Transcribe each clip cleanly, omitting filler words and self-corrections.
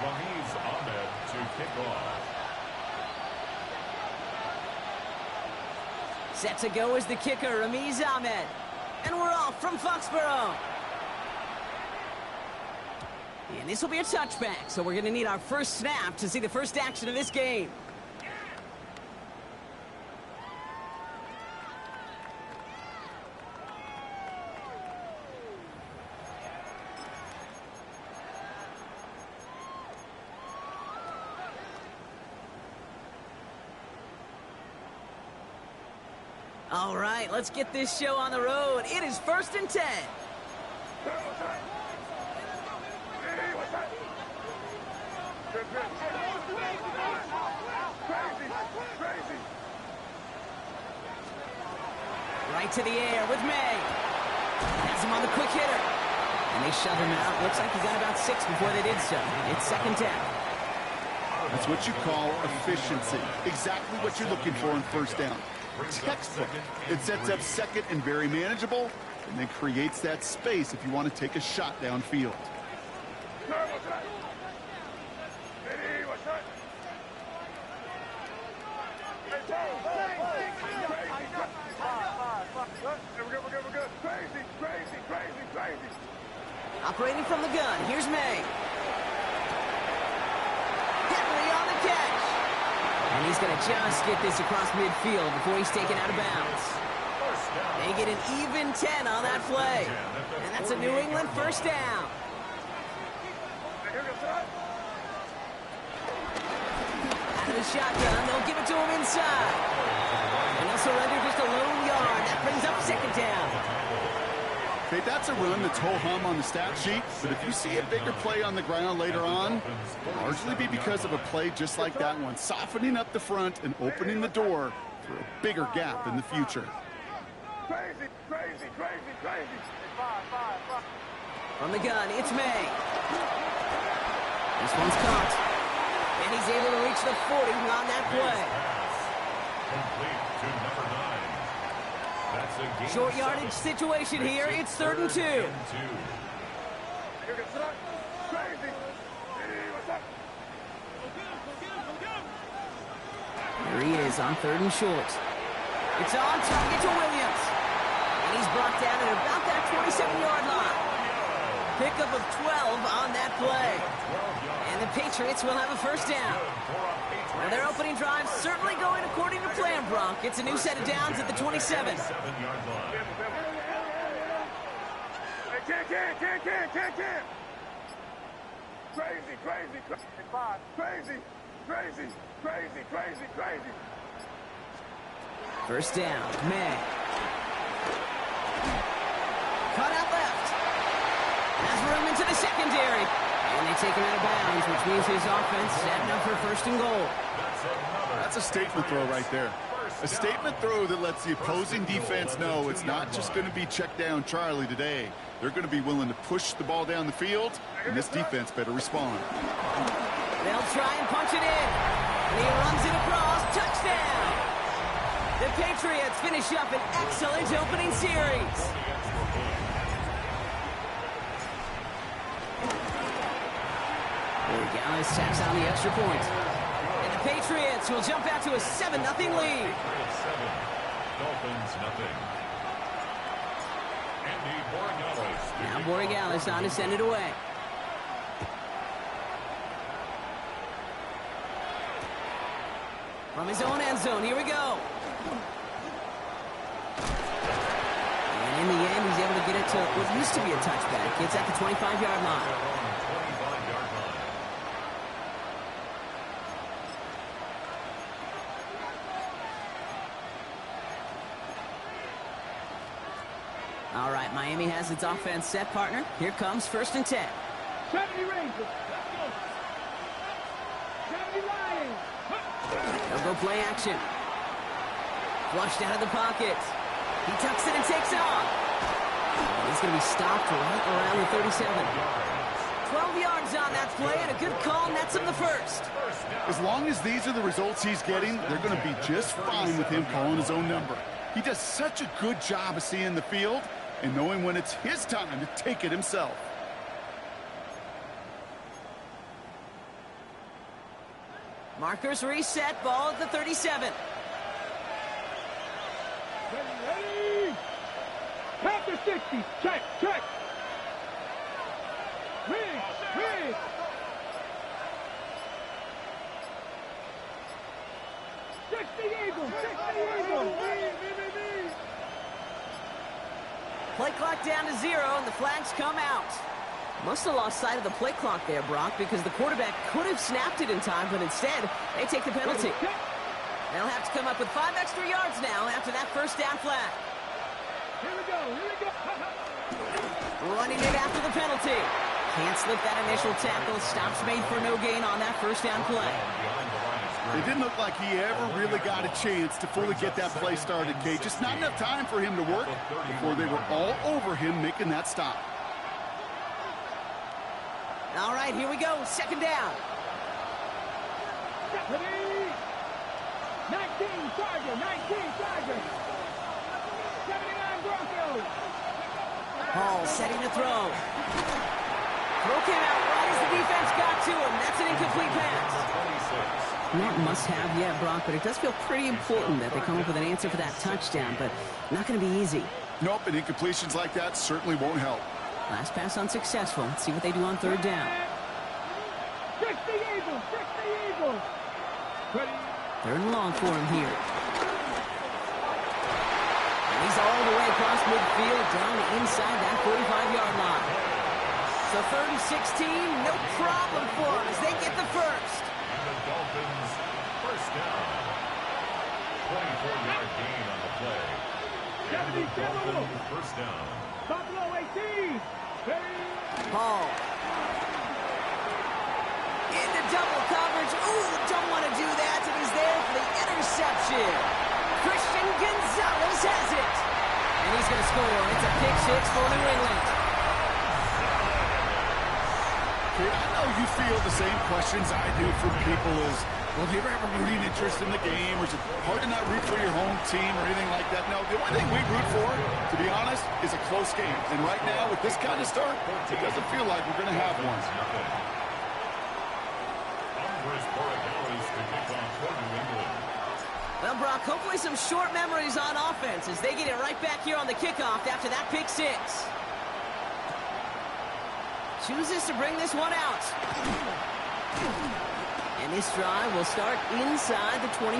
To kick off. Set to go is the kicker, Ramiz Ahmed. And we're off from Foxborough. And this will be a touchback, so we're going to need our first snap to see the first action of this game. All right, let's get this show on the road. It is 1st and 10. Right to the air with May. Has him on the quick hitter. And they shove him out. Looks like he got about 6 before they did so. It's 2nd down. That's what you call efficiency. Exactly what you're looking for in 1st down. Textbook. It sets up 2nd and very manageable, and then creates that space if you want to take a shot downfield. Operating from the gun, here's May. Heavily on the catch. And he's going to just get this across midfield before he's taken out of bounds. They get an even 10 on that play. And that's a New England 1st down. Out of the shotgun, they'll give it to him inside. And they'll surrender just a lone yard. That brings up 2nd down. Okay, that's a run that's ho-hum on the stat sheet, but if you see a bigger play on the ground later on, it'll largely be because of a play just like that one, softening up the front and opening the door for a bigger gap in the future. Crazy, crazy, crazy, crazy. From the gun, it's May. This one's caught. And he's able to reach the 40 on that play. Complete to number 9. That's a gain. Short yardage situation here. It's 3rd and 2. Crazy. Here he is on 3rd and short. It's on target to Williams. And he's brought down at about that 27-yard line. Pickup of 12 on that play. And the Patriots will have a 1st down. Well, their opening drive certainly going according to plan, Bronk. It's a new set of downs at the 27. Can't. Crazy, crazy, crazy, crazy, crazy, crazy, crazy. 1st down, May. Cut out left. Has room into the secondary. And they take him out of bounds, which means his offense setting up for 1st and goal. That's a statement throw right there. A statement throw that lets the opposing defense know it's not just going to be check down Charlie today. They're going to be willing to push the ball down the field, and this defense better respond. They'll try and punch it in. And he runs it across. Touchdown! The Patriots finish up an excellent opening series. Gallis tacks on the extra point. And the Patriots will jump out to a 7-0 lead. Dolphins nothing. Now Borregales on to send it away. From his own end zone, here we go. And in the end, he's able to get it to what used to be a touchback. It's at the 25-yard line. All right, Miami has its offense set, partner. Here comes 1st and 10. 70 Rangers. Let's go. 70 Lions. They'll go play action. Flushed out of the pocket. He tucks it and takes off. And he's going to be stopped right around the 37. 12 yards on that play, and a good call nets him the 1st. As long as these are the results he's getting, they're going to be just fine with him calling his own number. He does such a good job of seeing the field and knowing when it's his time to take it himself. Markers reset, ball at the 37. Ready. After 60. Check. Rig. 60 Eagles. Play clock down to 0, and the flags come out. Must have lost sight of the play clock there, Brock, because the quarterback could have snapped it in time, but instead, they take the penalty. They'll have to come up with 5 extra yards now after that first down flag. Here we go. Running it after the penalty. Can't slip that initial tackle. Stops made for no gain on that first down play. It didn't look like he ever really got a chance to fully get that play started, Kate. Just not enough time for him to work before they were all over him making that stop. All right, here we go. Second down. 19 Charger. 79 Broncos. Hall setting to throw. Throw came out right as the defense got to him. That's an incomplete pass. Not must-have yet, Brock, but it does feel pretty important that they come up with an answer for that touchdown, but not going to be easy. Nope, and incompletions like that certainly won't help. Last pass unsuccessful. Let's see what they do on third down. 60 Eagles. Ready. Third and long for him here. And he's all the way across midfield, down inside that 45-yard line. So 30-16, no problem for them as they get the first. And the Dolphins first down. 24-yard gain on the play. And the Dolphins first down. Buffalo 18. Ready. Hall. Into double coverage. Ooh, don't want to do that, and he's there for the interception. Christian Gonzalez has it. And he's going to score. It's a pick six for New England. Kate, I know you feel the same questions I do from people as, well, do you ever have a rooting interest in the game, or is it hard to not root for your home team or anything like that? No, the only thing we root for, to be honest, is a close game. And right now, with this kind of start, it doesn't feel like we're going to have one. Well, Brock, hopefully some short memories on offense as they get it right back here on the kickoff after that pick six. Chooses to bring this one out. And this drive will start inside the 25. The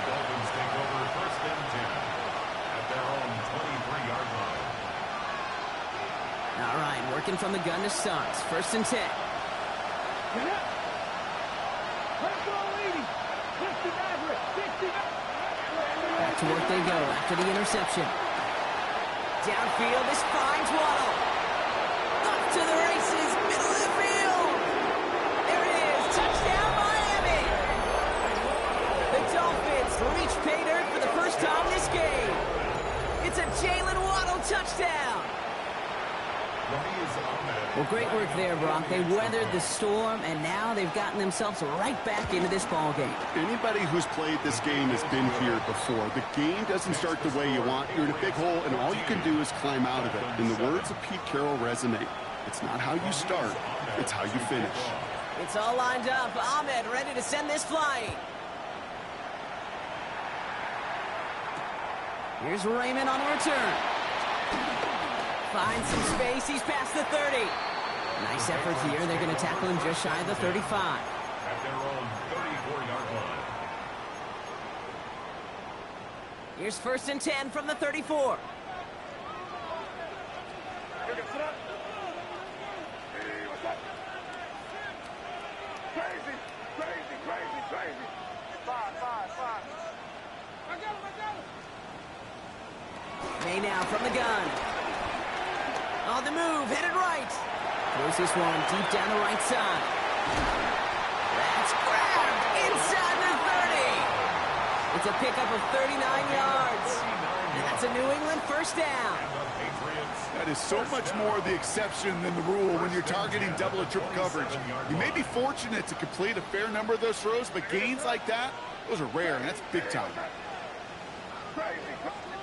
Dolphins take over first and 10 at their own 23-yard line. All right, working from the gun to start. First and 10. Back to work they go after the interception. Downfield, this finds Waddle. Up to the races, middle of the field. There it is, touchdown Miami. The Dolphins reach pay dirt for the first time this game. It's a Jalen Waddle touchdown. Well, great work there, Brock. They weathered the storm, and now they've gotten themselves right back into this ball game. Anybody who's played this game has been here before. The game doesn't start the way you want. You're in a big hole, and all you can do is climb out of it. And the words of Pete Carroll resonate. It's not how you start, it's how you finish. It's all lined up. Ahmed ready to send this flying. Here's Raymond on the return. Finds some space. He's past the 30. Nice effort here. They're going to tackle him just shy of the 35. At their own 34-yard line. Here's first and 10 from the 34. Crazy. Five. I got him. May now from the gun. On the move, headed right. Throws this one deep down the right side. That's grabbed inside the 30. It's a pickup of 39 yards. And that's a New England first down. That is so much more the exception than the rule when you're targeting double or triple coverage. You may be fortunate to complete a fair number of those throws, but gains like that, those are rare, and that's big time. Crazy.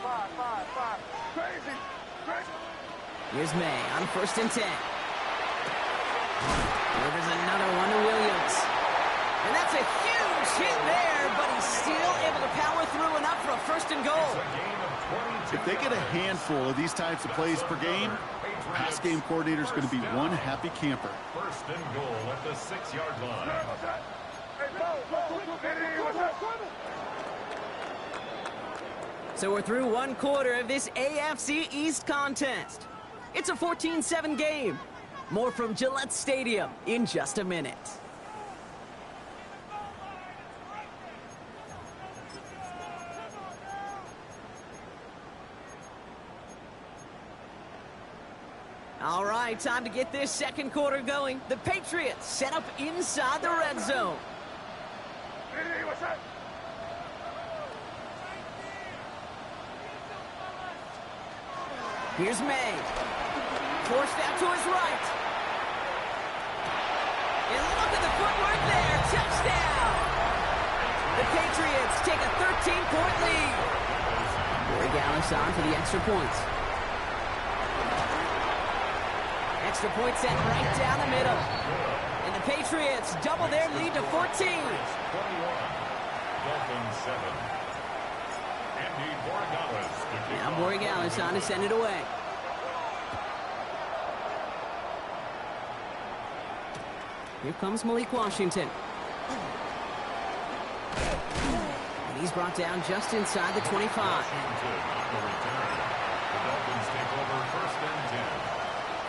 Five. Crazy. Here's May on first and 10. Delivers another one to hit there, but he's still able to power through enough for a first and goal. If they get a handful of these types of plays per game, the pass game coordinator is going to be one happy camper. First and goal at the 6-yard line. So we're through one quarter of this AFC East contest. It's a 14-7 game. More from Gillette Stadium in just a minute. All right, time to get this second quarter going. The Patriots set up inside the red zone. Here's May. Forced out to his right. And look at the footwork there. Touchdown! The Patriots take a 13-point lead. Corey Gallis on for the extra points. Extra point set right down the middle. And the Patriots double their lead to 14. 21. Dolphins 7. Andy Borregales. Now Borregales on to send it away. Here comes Malik Washington. And he's brought down just inside the 25. The Dolphins take over first and 10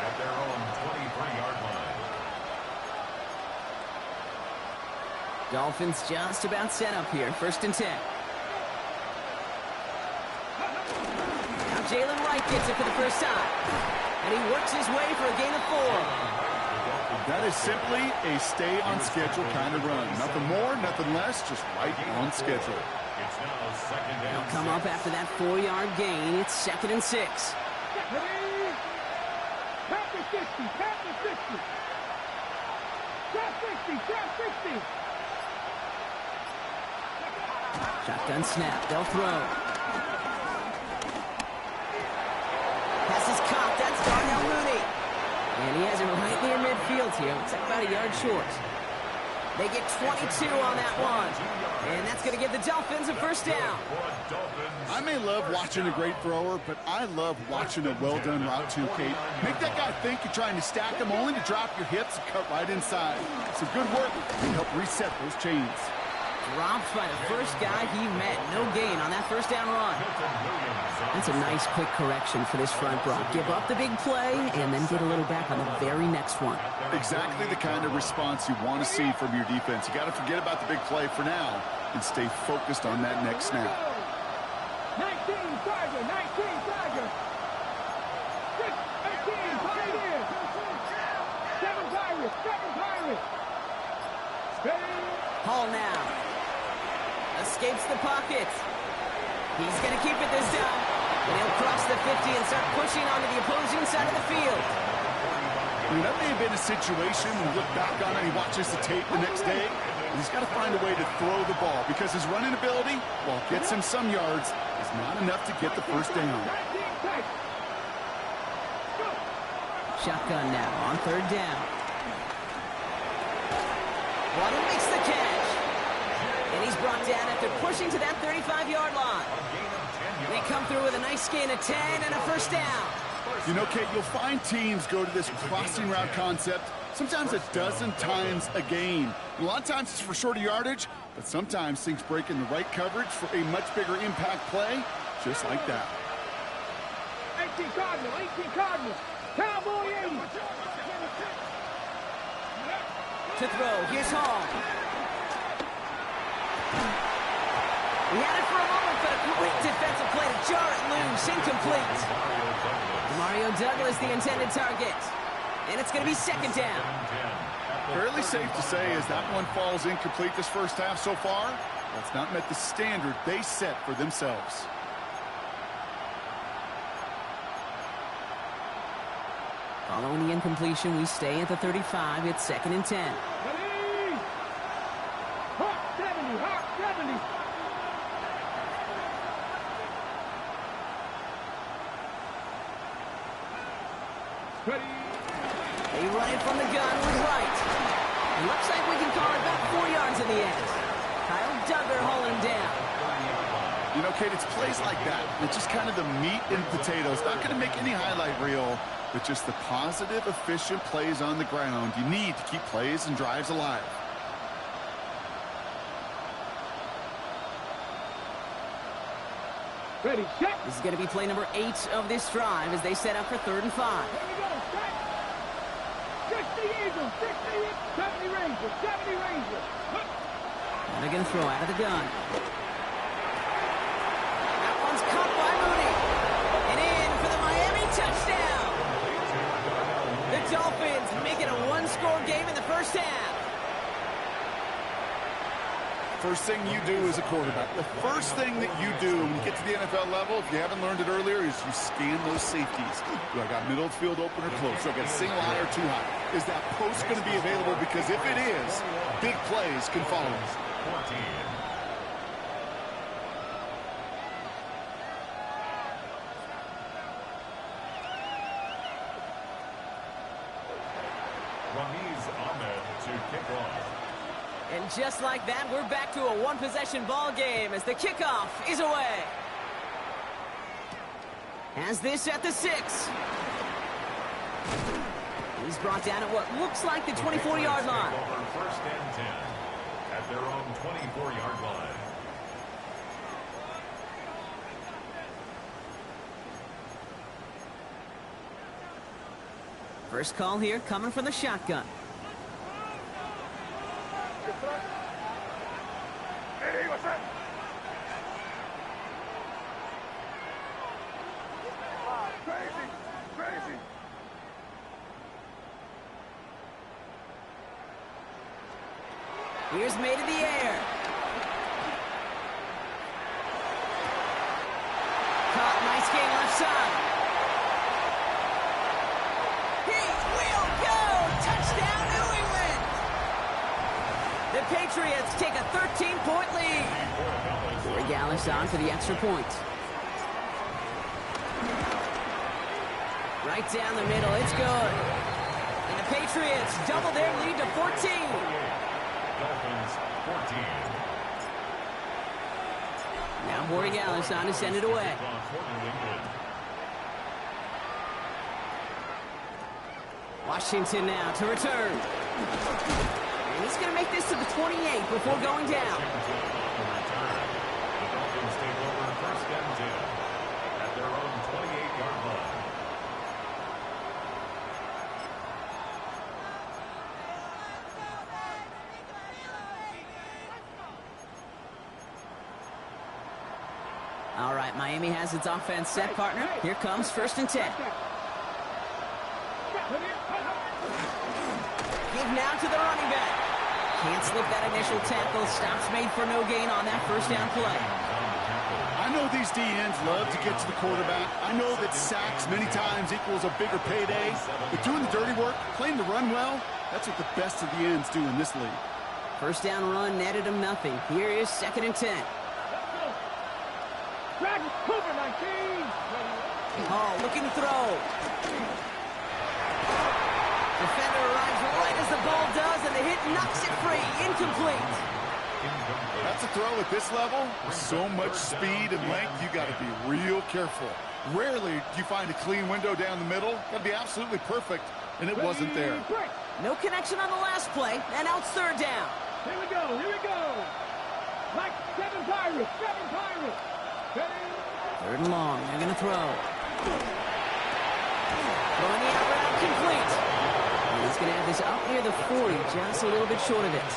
at their own 23-yard line. Dolphins just about set up here. First and 10. Now Jalen Wright gets it for the first time. And he works his way for a gain of 4. That is simply a stay-on-schedule kind of run. Nothing more, nothing less, just right on schedule. It's now second They'll and come 6. up after that 4-yard gain. It's second and 6. Panther 60, Panther 60. Trap 60, Trap 60. Shotgun snap. They'll throw. Pass is caught. That's Darnell Mooney. And he has it right near midfield here. Looks like about a yard short. They get 22 on that one. And that's going to give the Dolphins a first down. I may love watching a great thrower, but I love watching a well-done route too, Kate. Make that guy think you're trying to stack him only to drop your hips and cut right inside. Some good work to help reset those chains. Dropped by the first guy he met. No gain on that first down run. That's a nice quick correction for this front block. Give up the big play and then get a little back on the very next one. Exactly the kind of response you want to see from your defense. You got to forget about the big play for now and stay focused on that next snap. 19 Tiger, 19 Tiger. 18 Pioneer. 7 Pirates, 7 Pirates. Steady. Hall now. Escapes the pocket. He's going to keep it this time. And he'll cross the 50 and start pushing onto the opposing side of the field. I mean, that may have been a situation when you look back on it and he watches the tape the next day. And he's got to find a way to throw the ball because his running ability, while it gets him some yards, is not enough to get the first down. Shotgun now on third down. Waddle makes the catch. And he's brought down after pushing to that 35-yard line. They come through with a nice gain of 10 and a first down. You know, Kate, you'll find teams go to this crossing route concept sometimes a dozen times a game. And a lot of times it's for shorter yardage, but sometimes things break in the right coverage for a much bigger impact play, just like that. 18 Cardinal, 18 Cardinal. Cowboy 80. To throw, here's Hall. He had it for a moment, but a quick defensive play to jar it loose, incomplete. Mario Douglas, the intended target. And it's going to be second down. Fairly safe to say as that one falls incomplete this first half so far, that's not met the standard they set for themselves. Following the incompletion, we stay at the 35. It's second and 10. Ready. Hawk 70, Hawk 70. Ready. They run it from the gun with Wright. Looks like we can call it about 4 yards in the end. Kyle? Duggar haul him down. You know, Kate, it's plays like that. It's just kind of the meat and potatoes. Not going to make any highlight reel, but just the positive, efficient plays on the ground. You need to keep plays and drives alive. Ready, set. This is going to be play number 8 of this drive as they set up for 3rd and 5. Here we go, set. 60 Eagles, 60 70 Rangers, 70 Rangers. And they're going to throw out of the gun. That one's caught by Mooney. And in for the Miami touchdown. The Dolphins make it a one-score game in the first half. First thing you do as a quarterback, the first thing that you do when you get to the NFL level, if you haven't learned it earlier, is you scan those safeties. Do I got middle of the field open or close? Do I got a single high or too high? Is that post going to be available? Because if it is, big plays can follow. 14. Ramiz Ahmed to kick off. And just like that, we're back to a one-possession ball game as the kickoff is away. Has this at the 6. He's brought down at what looks like the 24-yard line. First and 10 at their own 24-yard line. First call here coming from the shotgun. Hey, what's that? Crazy, crazy. Here's made in the air. Caught, nice gain left side. He will go! Touchdown, New England! The Patriots take a 13-point lead. Corey Gallis on for the extra point. Right down the middle, it's good. And the Patriots double their lead to 14. Dolphins 14. Now Borregales on to send it away. Washington now to return. And he's going to make this to the 28 before going down. The Dolphins take over first and 10 at their own 28-yard line. All right, Miami has its offense set, partner. Here comes first and 10. Give now to the running back. Can't slip that initial tackle. Stops made for no gain on that first down play. I know these DNs love to get to the quarterback. I know that sacks many times equals a bigger payday. But doing the dirty work, playing the run well, that's what the best of the ends do in this league. First down run netted him nothing. Here is second and 10. Cooper 19. Hall looking to throw. Defender arrives right as the ball does, and the hit knocks it free. Incomplete. That's a throw at this level. With so much speed and length, you got to be real careful. Rarely do you find a clean window down the middle. Got to be absolutely perfect, and it wasn't there. No connection on the last play, and out third down. Here we go, here we go. Like 7 Pirates, 7 Pirates. Ready? Third and long, they're going to throw. Throwing the out route complete. And he's going to have this up near the 40, just a little bit short of it.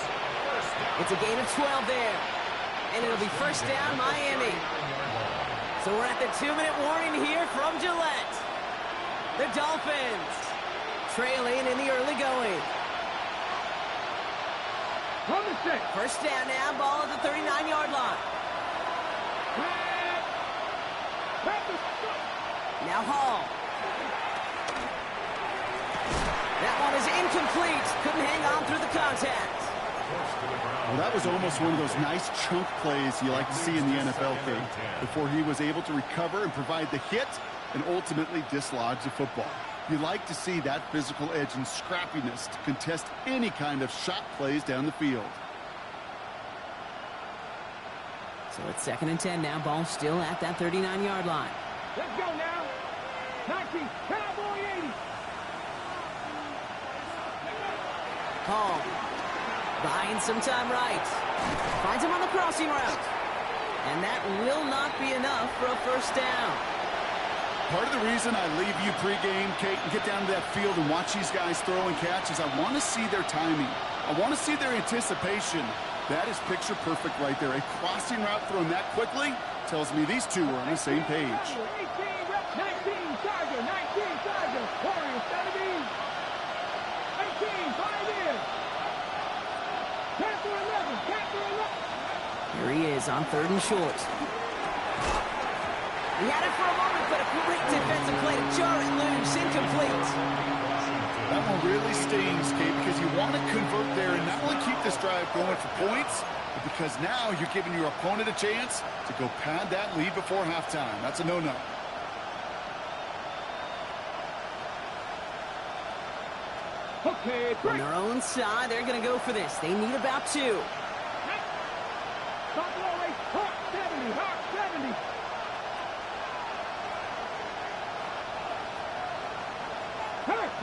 It's a gain of 12 there. And it'll be first down, Miami. So we're at the 2-minute warning here from Gillette. The Dolphins trailing in the early going. On the set. First down now, ball at the 39-yard line. Now Hall. That one is incomplete. Couldn't hang on through the contact. Well, that was almost one of those nice chunk plays you like to see in the NFL, Kate, before he was able to recover and provide the hit and ultimately dislodge the football. You like to see that physical edge and scrappiness to contest any kind of shot plays down the field. So it's 2nd and 10 now. Ball still at that 39-yard line. Let's go now. 19, Cowboy 80. Hall buying some time right. Finds him on the crossing route. And that will not be enough for a first down. Part of the reason I leave you pregame, Kate, and get down to that field and watch these guys throw and catch is I want to see their timing. I want to see their anticipation. That is picture perfect right there. A crossing route thrown that quickly tells me these two are on the same page. 18, 19, Charger, 19, Charger. Warriors, 17. 18, 5 in. 10 for 11, 10 for 11. Here he is on 3rd and short. He had it for a moment, but a great defensive play to jar it loose. Incomplete. That one really stings, Kate, because you want to convert there and not only keep this drive going for points, but because now you're giving your opponent a chance to go pad that lead before halftime. That's a no-no. Okay, On their own side, they're going to go for this. They need about 2. Buffalo race, Hawk 70, Hawk 70. Hurt.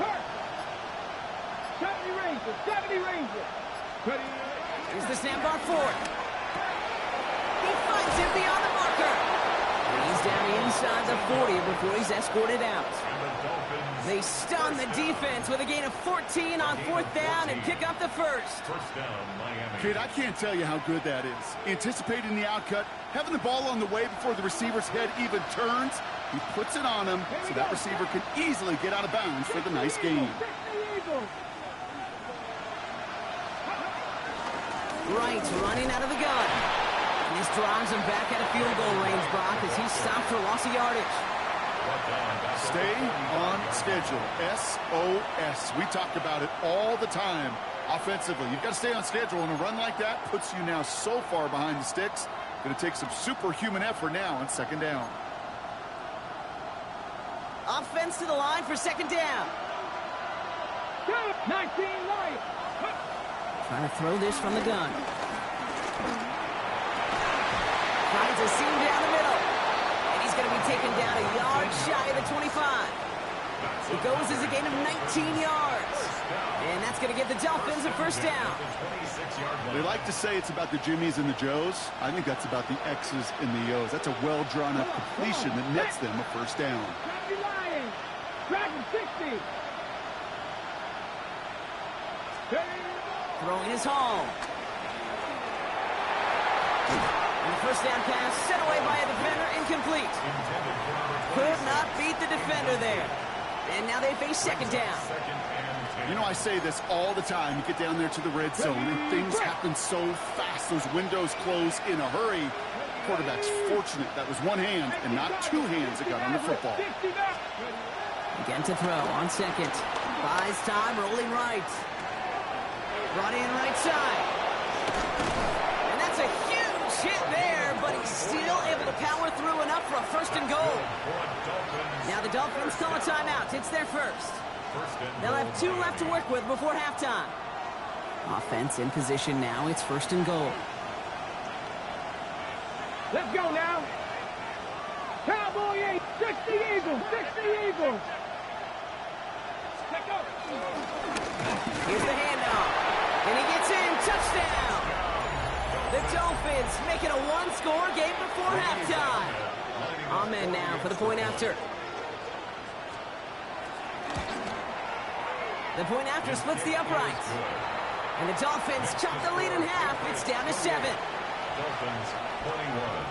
70 Rangers, 70 Rangers. Here's the snap on 4th. He finds him beyond the marker. And he's down inside the 40 before he's escorted out. They stun the defense with a gain of 14 on 4th down and pick up the first. First down, Miami. Kate, I can't tell you how good that is. Anticipating the outcut, having the ball on the way before the receiver's head even turns. He puts it on him so that receiver can easily get out of bounds for the nice gain. Wright running out of the gun. And this drives him back out of field goal range, Brock, as he stopped for loss of yardage. Stay on schedule. SOS. We talk about it all the time. Offensively, you've got to stay on schedule, and a run like that puts you now so far behind the sticks. Going to take some superhuman effort now on 2nd down. Offense to the line for 2nd down. 19 right. Trying to throw this from the gun. Finds a seam down the middle. And he's going to be taken down a yard shy of the 25. It goes as a gain of 19 yards. And that's going to give the Dolphins a first down. They like to say it's about the Jimmies and the Joes. I think that's about the X's and the O's. That's a well-drawn-up completion that nets them a first down. Dragon 60. Throwing his home. And the first down pass set away by a defender, incomplete. Could not beat the defender there. And now they face 2nd down. You know, I say this all the time. You get down there to the red zone, and things happen so fast. Those windows close in a hurry. Quarterback's fortunate that was one hand and not 2 hands that got on the football. Again to throw on 2nd. Buys time, rolling right. Brought in right side. And that's a huge hit there, but he's still able to power through enough for a 1st and goal. Now the Dolphins call a timeout. It's their first. They'll have 2 left to work with before halftime. Offense in position now. It's 1st and goal. Let's go now. Cowboy 8, 60 Eagles, 60 Eagles. Let's go. Here's the handoff. And he gets in. Touchdown. The Dolphins make it a 1-score game before halftime. Amen now for the point after. The point after splits the uprights. And the Dolphins chop the lead in half. It's down to 7. Dolphins 21.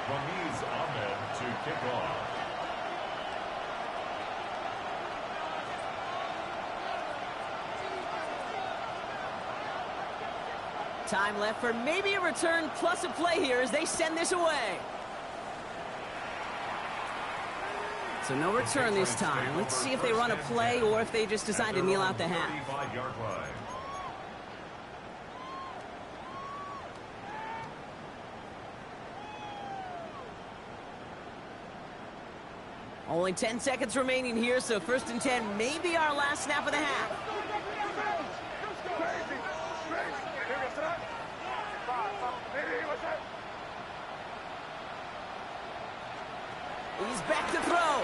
Ramiz Ahmed to kick off. Time left for maybe a return plus a play here as they send this away. So no return this time. Let's see if they run a play or if they just decide to kneel out the half. 35-yard line. Only 10 seconds remaining here, so 1st and 10 may be our last snap of the half. He's back to throw.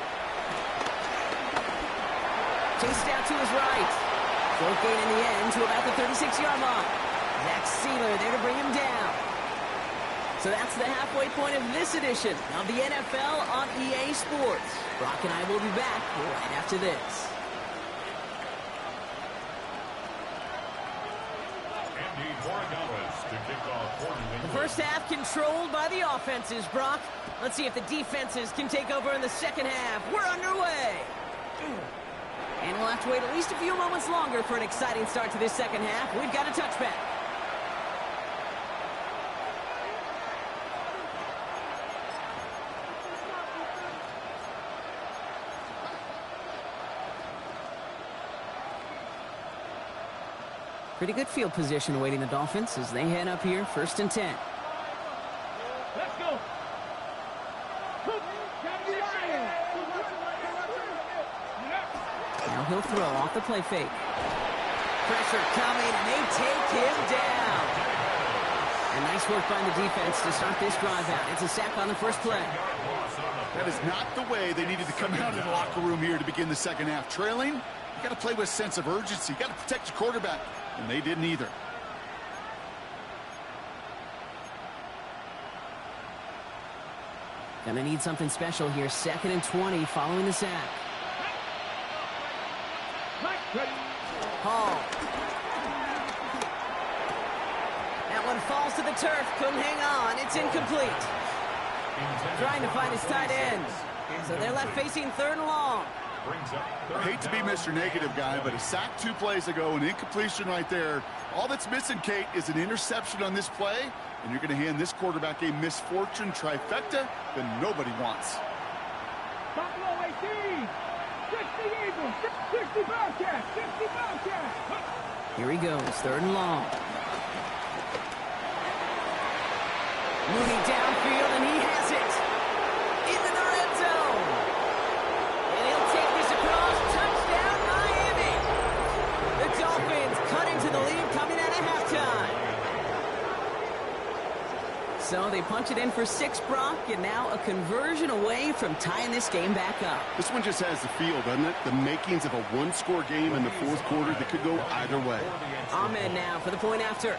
Chased out to his right. Short gain in the end to about the 36-yard line. Zach Sealer there to bring him down. So that's the halfway point of this edition of the NFL on EA Sports. Brock and I will be back right after this. The first half controlled by the offenses, Brock. Let's see if the defenses can take over in the second half. We're underway. And we'll have to wait at least a few moments longer for an exciting start to this second half. We've got a touchback. Pretty good field position awaiting the Dolphins as they head up here, 1st and 10. Let's go. Now he'll throw off the play fake. Pressure coming, and they take him down. And nice work by the defense to start this drive out. It's a sack on the first play. That is not the way they needed to come out of the locker room here to begin the second half. Trailing, you got to play with a sense of urgency. You got to protect your quarterback, and they didn't either. Gonna need something special here. 2nd and 20 following the sack. Hall. That one falls to the turf. Couldn't hang on. It's incomplete. Trying to find his tight end. So they're left facing 3rd and long. I hate to be Mr. Negative guy, but a sack 2 plays ago, an incompletion right there. All that's missing, Kate, is an interception on this play, and you're going to hand this quarterback a misfortune trifecta that nobody wants. Buffalo 18. 60 Eagles. 60 Bobcats. 60 Bobcats. Here he goes, 3rd and long. Moving downfield, and he has it. Into the red zone. And he'll take this across. Touchdown, Miami. The Dolphins cut into the lead coming out of halftime. So they punch it in for 6, Brock, and now a conversion away from tying this game back up. This one just has the feel, doesn't it? The makings of a one-score game in the 4th quarter that could go either way. Ahmed now for the point after.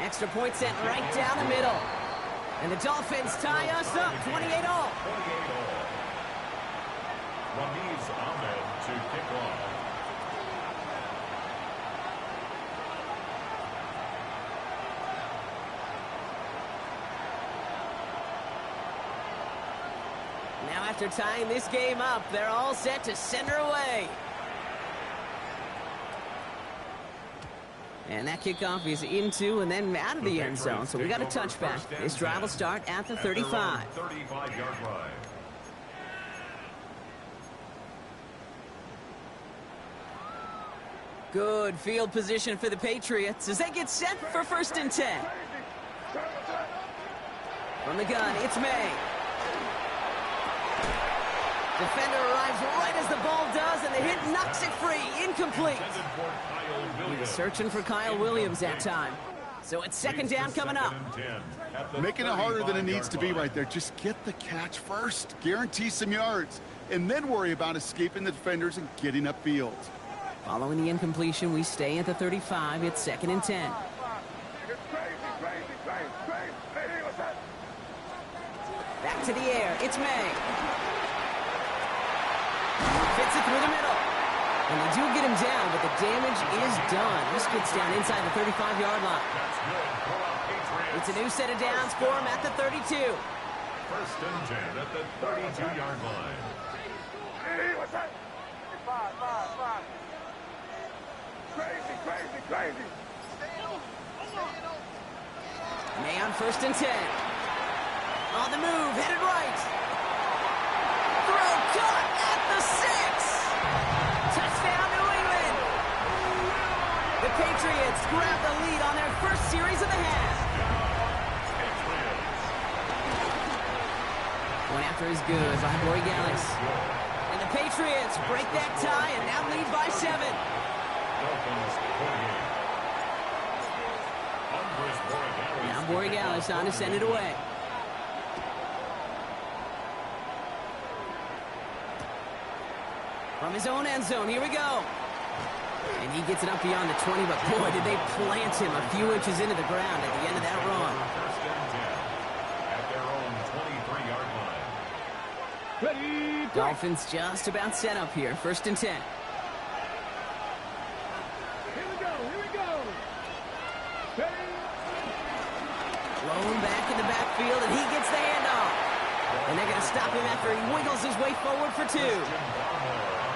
Extra point sent right down the middle. And the Dolphins tie us up, 28-all. Ramiz Ahmed to kick off. Now after tying this game up, they're all set to send her away. And that kickoff is into and then out of the end zone. So we got a touchback. This drive will start at the 35. 35-yard line. Good field position for the Patriots as they get set for 1st and 10. From the gun, it's May. Defender arrives right as the ball does, and the hit knocks it free. Incomplete. He was searching for Kyle Williams that time. So it's 2nd down coming up. Making it harder than it needs to be right there. Just get the catch first. Guarantee some yards. And then worry about escaping the defenders and getting upfield. Following the incompletion, we stay at the 35. It's 2nd and 10. Back to the air. It's May. Fits it through the middle. And they do get him down, but the damage is done. This gets down inside the 35-yard line. It's a new set of downs for him at the 32. 1st and 10 at the 32-yard line. Crazy. May on 1st and 10. On the move, headed right. Throw caught at the 6. Touchdown, New England. The Patriots grab the lead on their first series of the half. One after is good by Borregales. And the Patriots break that tie and now lead by 7. Now Borregales on to send it away. From his own end zone, here we go. And he gets it up beyond the 20, but boy, did they plant him a few inches into the ground at the end of that run. First and 10 at their own 23-yard line. Ready, Dolphins just about set up here. First and 10. Here we go, here we go. Ready. Blown back in the backfield, and he gets the handoff. And they're going to stop him after he wiggles his way forward for 2.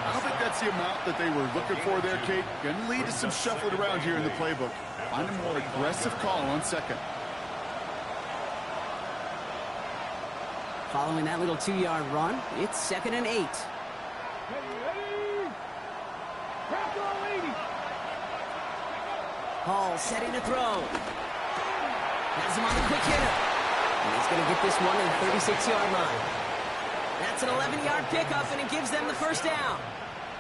I don't think that's the amount that they were looking for there, Kate. Going to lead to some shuffling around here in the playbook. Find a more aggressive call on second. Following that little 2-yard run, it's 2nd and 8. Ready, ready. Crack all 80. Hall setting to throw. Has him on the quick hitter. And he's going to get this one to the 36-yard line. That's an 11-yard pickup, and it gives them the first down.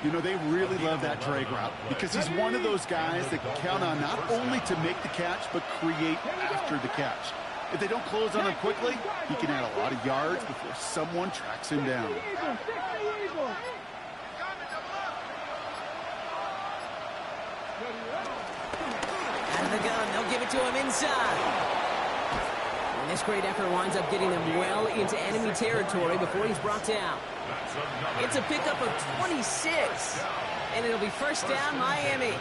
You know, they really love that drag route because he's one of those guys that can count on not only to make the catch, but create after the catch. If they don't close on him quickly, he can add a lot of yards before someone tracks him down. Eagle, 60 Eagle. Out of the gun, they'll give it to him inside. And this great effort winds up getting them well into enemy territory before he's brought down. It's a pickup of 26. And it'll be first down, Miami.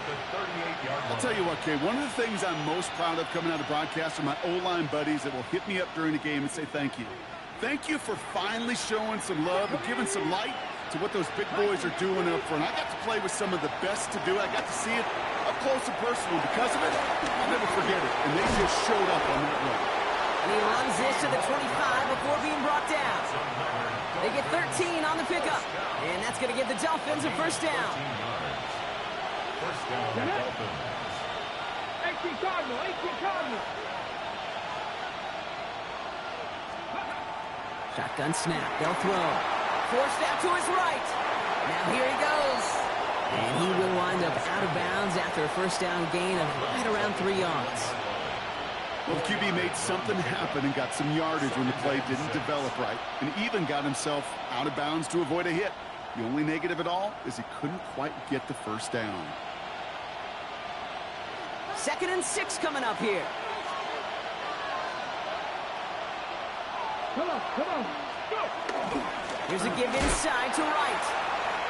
I'll tell you what, Kay, one of the things I'm most proud of coming out of broadcast are my O-line buddies that will hit me up during the game and say thank you. Thank you for finally showing some love and giving some light to what those big boys are doing up front. I got to play with some of the best to do it. I got to see it up close and personal. Because of it, I'll never forget it. And they just showed up on that run. And he runs this to the 25 before being brought down. They get 13 on the pickup. And that's going to give the Dolphins a first down. First down, Dolphins. 18 Cardinal, 18 Cardinal. Shotgun snap. They'll throw. Forced out to his right. Now here he goes. And he will wind up out of bounds after a first down gain of right around 3 yards. Well, the QB made something happen and got some yardage when the play didn't develop right, and even got himself out of bounds to avoid a hit. The only negative at all is he couldn't quite get the first down. 2nd and 6 coming up here. Come on, come on. Go. Here's a give inside to right.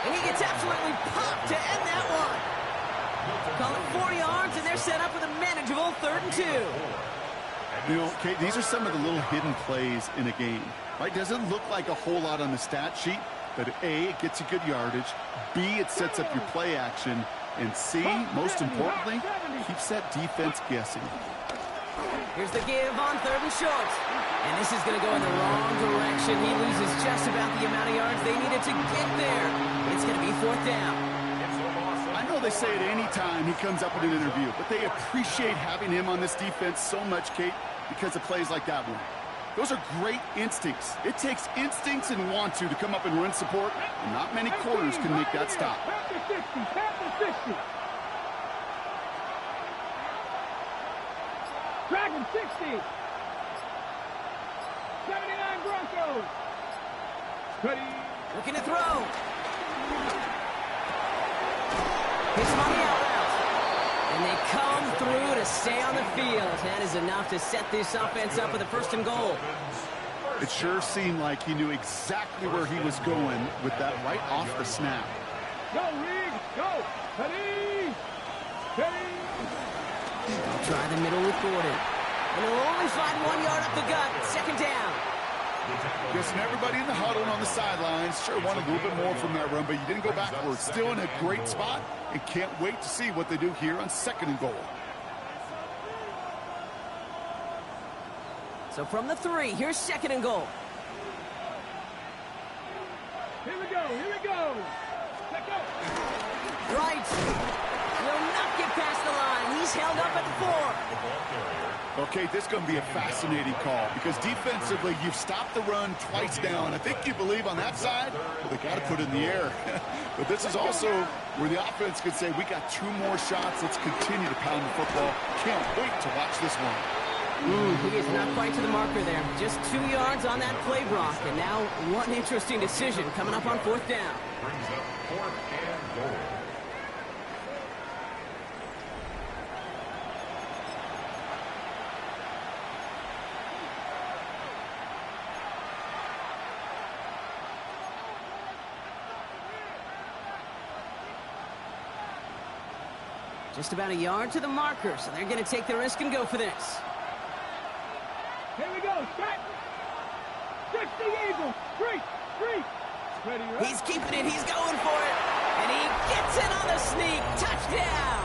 And he gets absolutely popped to end that one. Call it 4 yards, and they're set up with a manageable 3rd and 2. You know, Kate, these are some of the little hidden plays in a game. Right? Doesn't look like a whole lot on the stat sheet, but A, it gets you good yardage. B, it sets up your play action. And C, most importantly, keeps that defense guessing. Here's the give on 3rd and short. And this is going to go in the wrong direction. He loses just about the amount of yards they needed to get there. It's going to be 4th down. I know they say it any time he comes up in an interview, but they appreciate having him on this defense so much, Kate, because of plays like that one. Those are great instincts. It takes instincts and want to come up and run support, and not many corners can make that stop. Tap the 60, tap the 60. Dragon 60. 79 Broncos. Ready. Looking to throw. Hits him on the out route. And they come through to stay on the field. That is enough to set this offense up with a 1st and goal. It sure seemed like he knew exactly where he was going with that right off the snap. Go, Reed. Go. Ready. Ready. They'll try the middle with Gordon. And he'll only find 1 yard up the gut. 2nd down. Guessing everybody in the huddle and on the sidelines sure wanted a little bit more from that run, but you didn't go backwards. Still in a great spot, and can't wait to see what they do here on 2nd and goal. So from the 3, here's 2nd and goal. Here we go. Here we go. Let go. Right. Will not get past the line. He's held up at the 4. Okay, this is going to be a fascinating call because defensively, you've stopped the run twice down. I think you believe on that side, well, they got to put it in the air. But this is also where the offense could say, we got 2 more shots. Let's continue to pound the football. Can't wait to watch this one. He is not quite to the marker there. Just 2 yards on that play, Brock. And now one interesting decision coming up on 4th down. Brings up 4th and goal. Just about a yard to the marker, so they're going to take the risk and go for this. Here we go. Set. 60 Eagles. 3. Ready, right? He's keeping it. He's going for it. And he gets it on the sneak. Touchdown.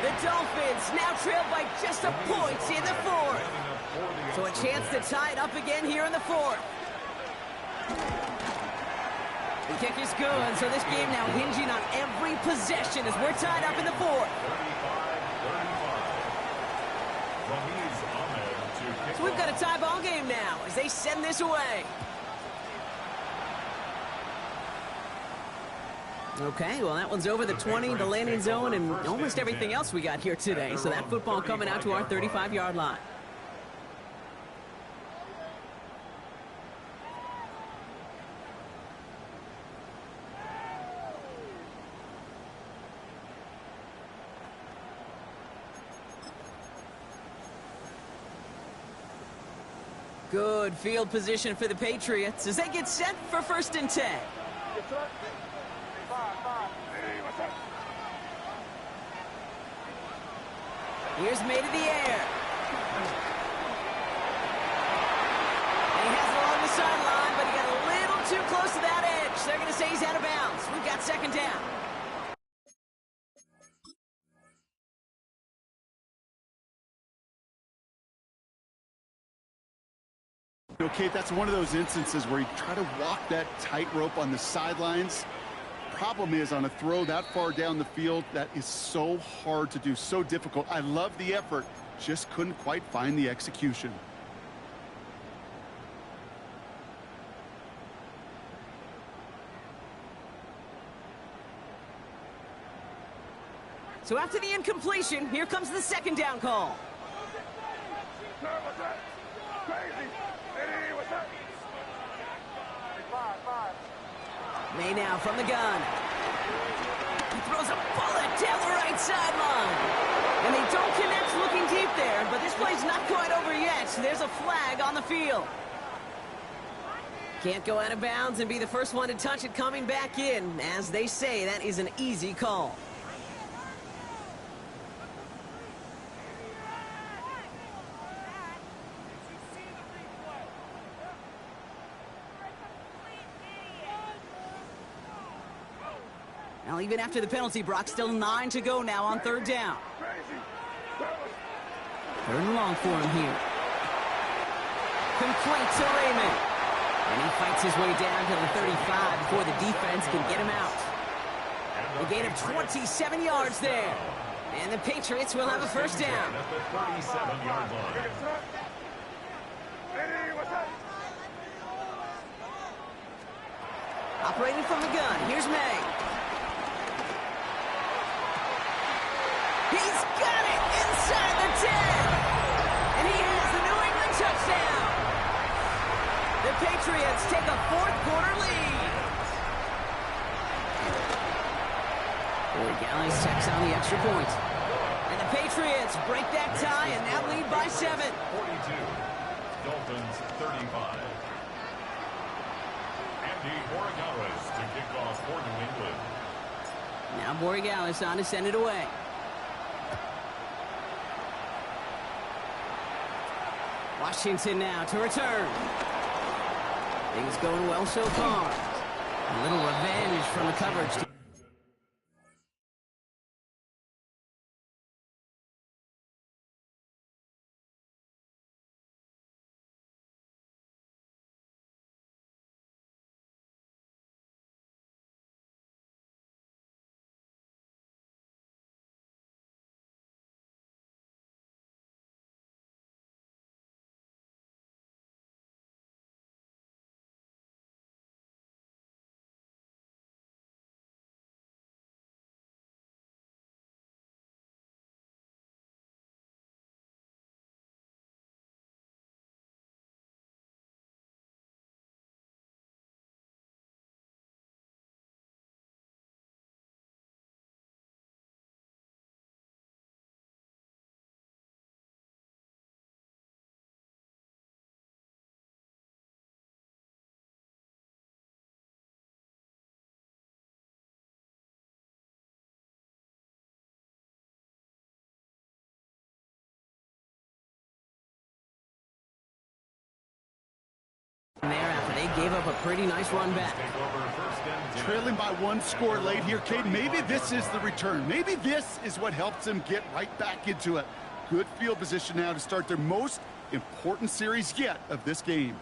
The Dolphins now trail by just a point in the 4th. So a chance to tie it up again here in the 4th. The kick is good, so this game now hinging on every possession as we're tied up in the 4th. 35-35. So we've got a tie ball game now as they send this away. Okay, well, that one's over the 20, the landing zone, and almost everything else we got here today. So that football coming out to our 35-yard line. Good field position for the Patriots as they get set for 1st and 10. Here's made in the air. And he has it along the sideline, but he got a little too close to that edge. They're going to say he's out of bounds. We've got 2nd down. Okay, that's one of those instances where you try to walk that tightrope on the sidelines. Problem is, on a throw that far down the field, that is so hard to do, so difficult. I love the effort, just couldn't quite find the execution. So after the incompletion, here comes the 2nd down call. May now from the gun. He throws a bullet down the right sideline. And they don't connect looking deep there, but this play's not quite over yet. There's a flag on the field. Can't go out of bounds and be the first one to touch it coming back in. As they say, that is an easy call. Well, even after the penalty, Brock, still 9 to go now on 3rd down. 3rd and long for him here. Complete to Raymond. And he fights his way down to the 35 before the defense can get him out. A gain of 27 yards there. And the Patriots will have a 1st down. At the 37-yard line. Operating from the gun, here's May. He's got it inside the 10. And he has the New England touchdown. The Patriots take a 4th quarter lead. Boy, Gallis checks on the extra point. And the Patriots break that tie and now lead by 7. 42. Dolphins 35. Andy Borregales to kick off for New England. Now Borregales on to send it away. Washington now to return. Things going well so far. A little revenge from the coverage. gave up a pretty nice run back. Take over first and 10. Trailing by 1 score late here, Cade. Maybe this is the return. Maybe this is what helps them get right back into it. Good field position now to start their most important series yet of this game.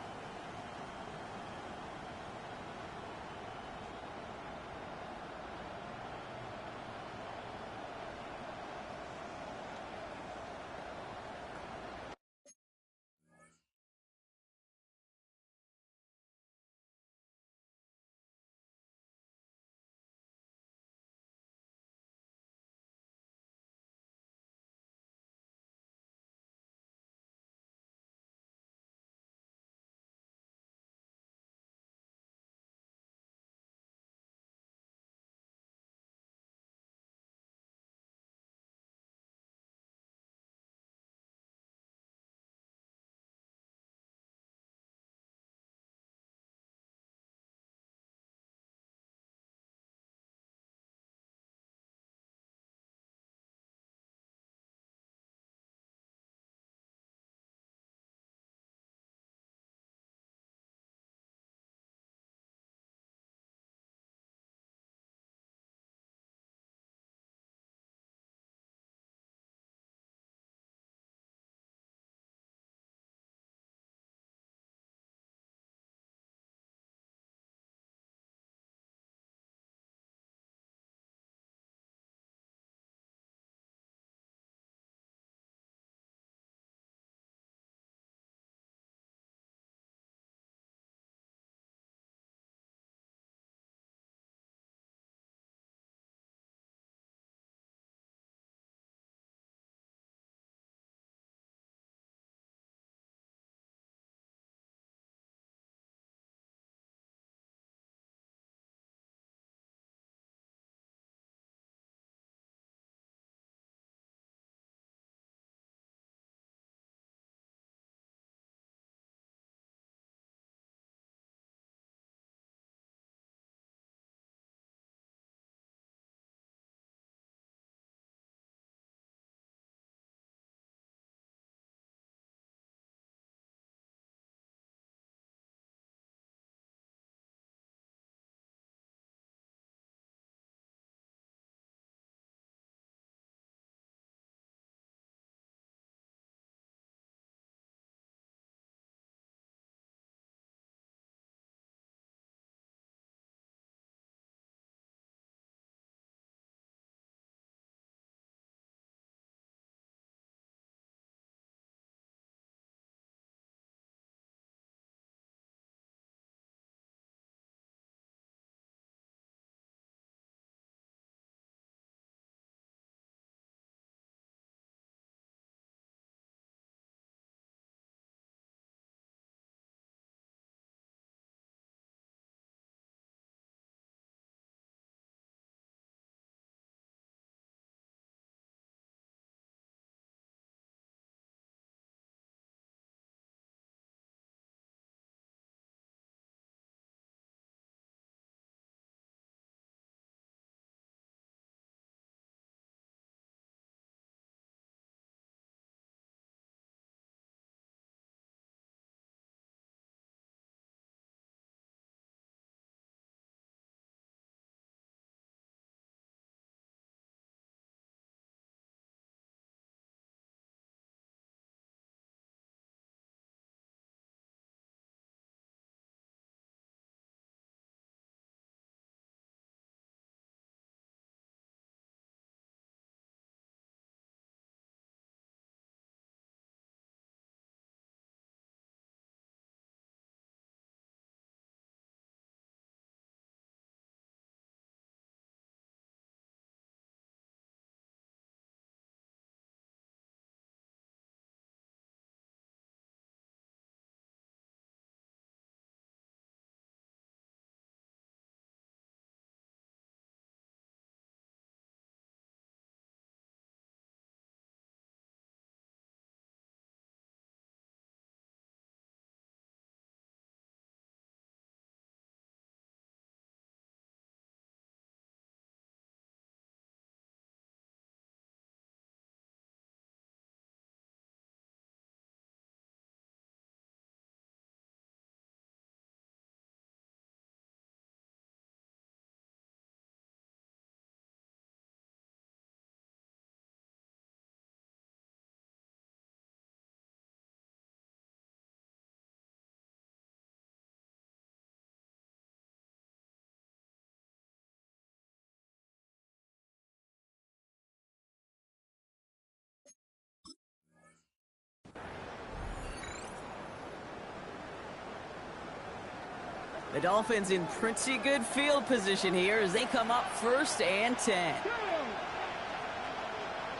The Dolphins in pretty good field position here as they come up 1st and 10.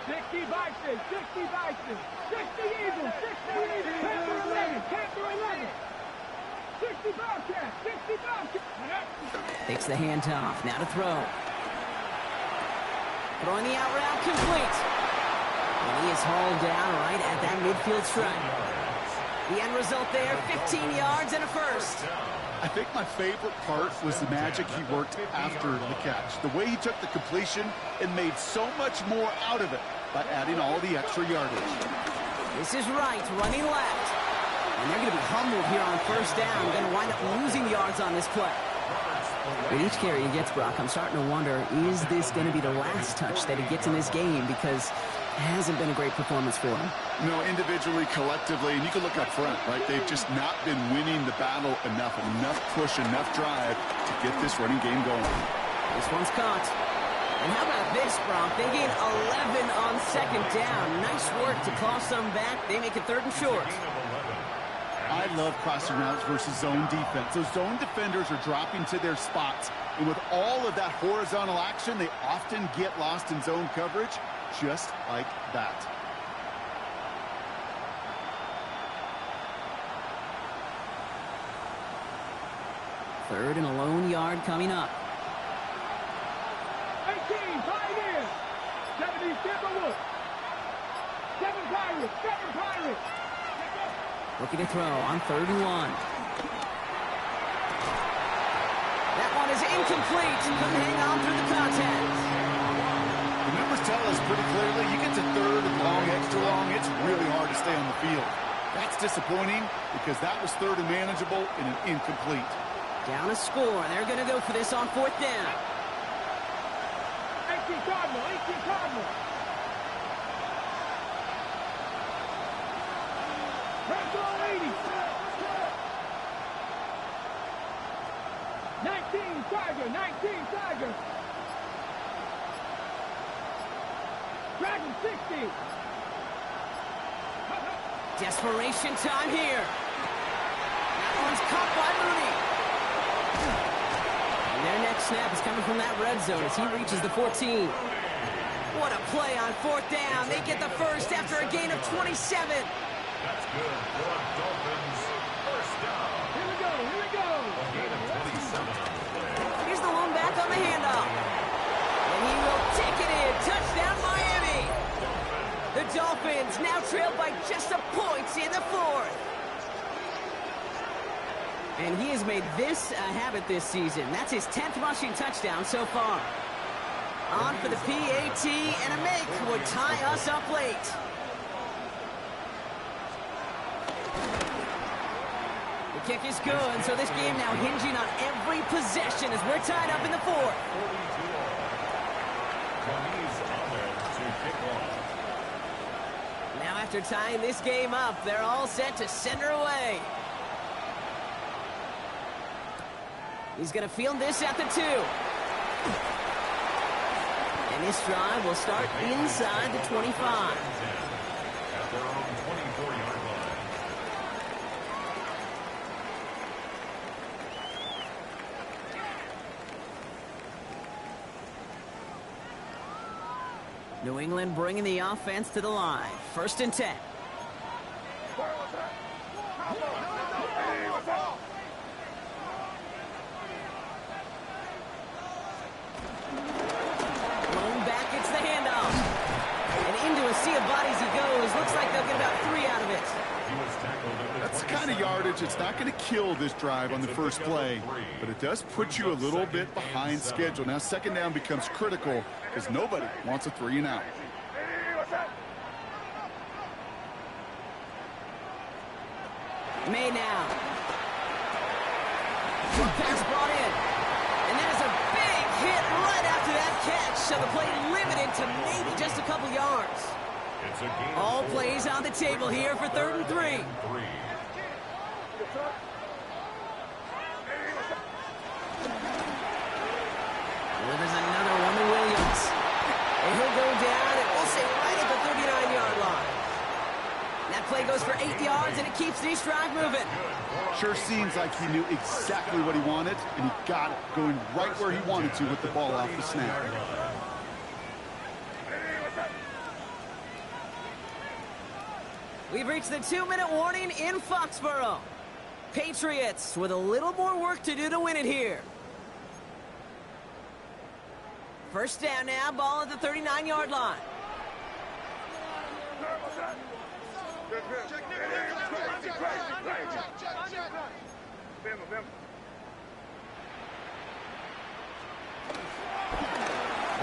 60 Vikings, 60 Vikings, 60 Eagles, 60 Eagles, Panther 11, Panther 11, 60 Bobcats, 60 Bobcats. Takes the handoff, now to throw. Throwing the out route complete. And he is hauled down right at that midfield stripe. The end result there, 15 yards and a first. I think my favorite part was the magic he worked after the catch. The way he took the completion and made so much more out of it by adding all the extra yardage. This is right, running left. And they're going to be humbled here on 1st down. Going to wind up losing yards on this play. With each carry he gets, Brock, I'm starting to wonder, is this going to be the last touch that he gets in this game? Because it hasn't been a great performance for him. You know, individually, collectively, and you can look up front, right? They've just not been winning the battle enough push, enough drive to get this running game going. This one's caught. And how about this, Brock? They gain 11 on 2nd down. Nice work to claw some back. They make it 3rd and short. I love crossing routes versus zone defense. Those zone defenders are dropping to their spots. And with all of that horizontal action, they often get lost in zone coverage just like that. Third and a lone yard coming up. 18 Pioneers, 70 Timberwolves, 7 Pirates, 7 Pirates. Looking to throw on 3rd and 1. That one is incomplete. Couldn't hang on through the contact. The numbers tell us pretty clearly, you get to 3rd and long, extra long, it's really hard to stay on the field. That's disappointing because that was 3rd and manageable and an incomplete. Down a score. They're going to go for this on 4th down. 18 Cardinal, 18 Cardinal. Red ball 80. 19 Tiger, 19 Tiger. Dragon 60. Desperation time here. That one's caught by Mooney. And their next snap is coming from that red zone as he reaches the 14. What a play on 4th down. They get the first after a gain of 27. That's good for the Dolphins. 1st down. Here we go, here we go. A gain of 27 on the play. Here's the lone back on the handoff. And he will take it in. Touchdown, Miami. The Dolphins now trail by just a point in the 4th. And he has made this a habit this season. That's his 10th rushing touchdown so far. On for the PAT, and a make would tie us up late. The kick is good, so this game now hinging on every possession as we're tied up in the 4th. 42 to kick off. Now after tying this game up, they're all set to send her away. He's going to field this at the 2. And this drive will start inside the 25. At their own 24-yard line. New England bringing the offense to the line. 1st and 10. Going back, it's the handoff. And into a sea of bodies he goes. Looks like they'll get about 3 out of it. That's the kind of yardage it's not going to kill this drive on the first play, but it does put you a little bit behind schedule. Now 2nd down becomes critical because nobody wants a 3 and out. May now. Short pass brought in. And that is a big hit right after that catch. So the play limited to maybe just a couple yards. All plays on the table here for 3rd and 3. Well, there's another one to Williams. And he'll go down, and we'll say right at the 39-yard line. That play goes for 8 yards. yards, and it keeps the drive moving. Sure seems like he knew exactly what he wanted, and he got it, going right where he wanted to with the ball off the snap. We've reached the 2-minute warning in Foxborough. Patriots with a little more work to do to win it here. First down now, ball at the 39-yard line. The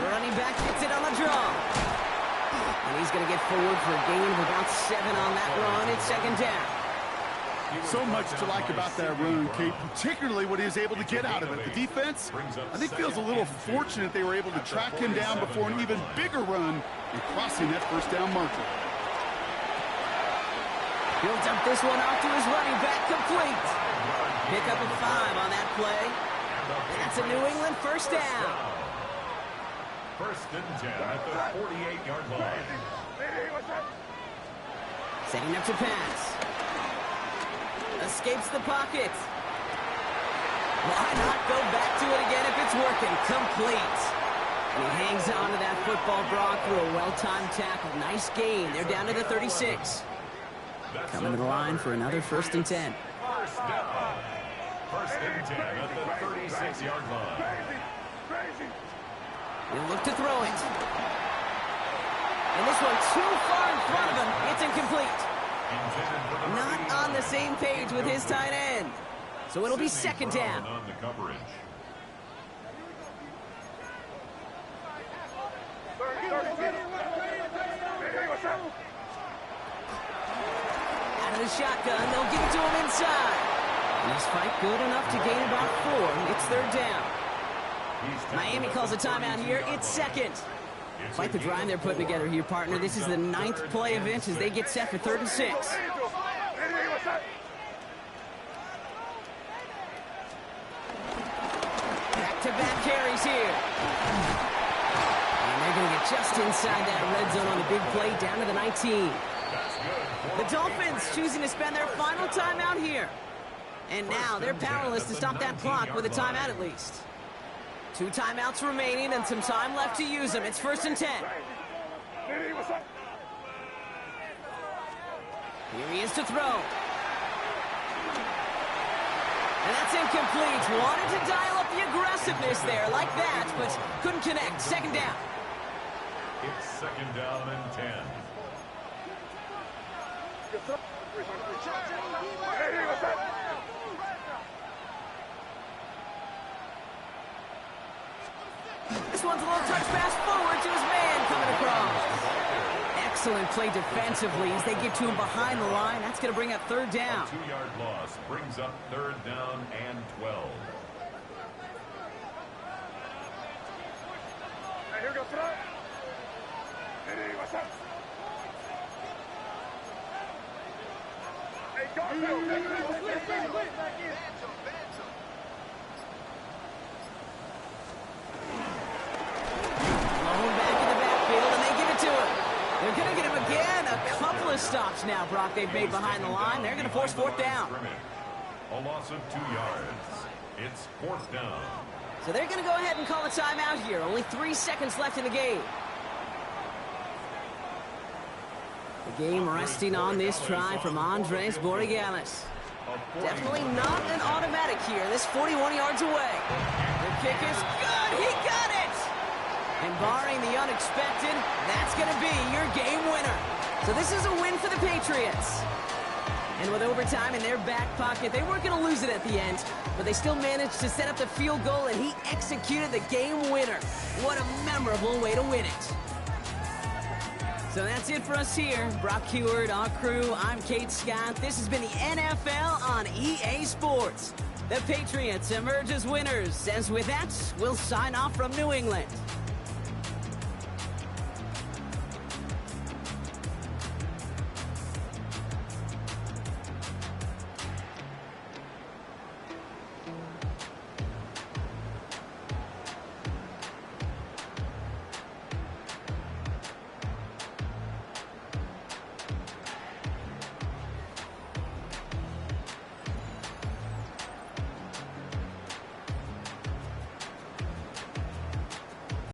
running back gets it on the draw. And he's going to get forward for a gain of about 7 on that run. It's second down. So much to like about that run, Kate, particularly what he was able to get out of it. The defense, I think, feels a little fortunate they were able to track him down before an even bigger run and crossing that first down marker. He'll dump this one off to his running back, complete. Pick up a 5 on that play. That's a New England first down. First and 10 at the 48-yard line. Setting up to pass. Escapes the pocket. Why not go back to it again if it's working? Complete. And he hangs on to that football, Brock, through a well-timed tackle. Nice gain. They're down to the 36. Coming to the line for another first and 10. First down. First and 10 at the 36-yard line. He'll look to throw it. And this one too far in front of him. It's incomplete. Not on the same page with his tight end. So it'll be second down. On the coverage. Out of the shotgun, they'll give it to him inside. And his fight good enough to gain about 4. It's third down. Miami calls a timeout here. It's second. Quite the drive they're putting together here, partner. This is the 9th play of inch as they get set for 3rd and 6. Back-to-back carries here. And they're going to get just inside that red zone on the big play, down to the 19. The Dolphins choosing to spend their final timeout here. And now they're powerless to stop that clock with a timeout at least. 2 timeouts remaining and some time left to use them. It's first and 10. Here he is to throw. And that's incomplete. Wanted to dial up the aggressiveness there like that, but couldn't connect. Second down. It's second down and 10. This one's a little touch pass forward to his man coming across. Excellent play defensively as they get to him behind the line. That's going to bring up third down. A 2-yard loss brings up third down and 12. Here goes it. Hey, go. They're going to get him again. A couple of stops now, Brock, they've made behind the line. They're going to force fourth down. A loss of 2 yards. It's fourth down. So they're going to go ahead and call a timeout here. Only 3 seconds left in the game. The game resting on this try from Andres Borregales. Definitely not an automatic here. This 41 yards away. The kick is good. He got it! And barring the unexpected, that's going to be your game winner. So this is a win for the Patriots. And with overtime in their back pocket, they weren't going to lose it at the end, but they still managed to set up the field goal, and he executed the game winner. What a memorable way to win it. So that's it for us here. Brock Heward, our crew, I'm Kate Scott. This has been the NFL on EA Sports. The Patriots emerge as winners, as with that, we'll sign off from New England.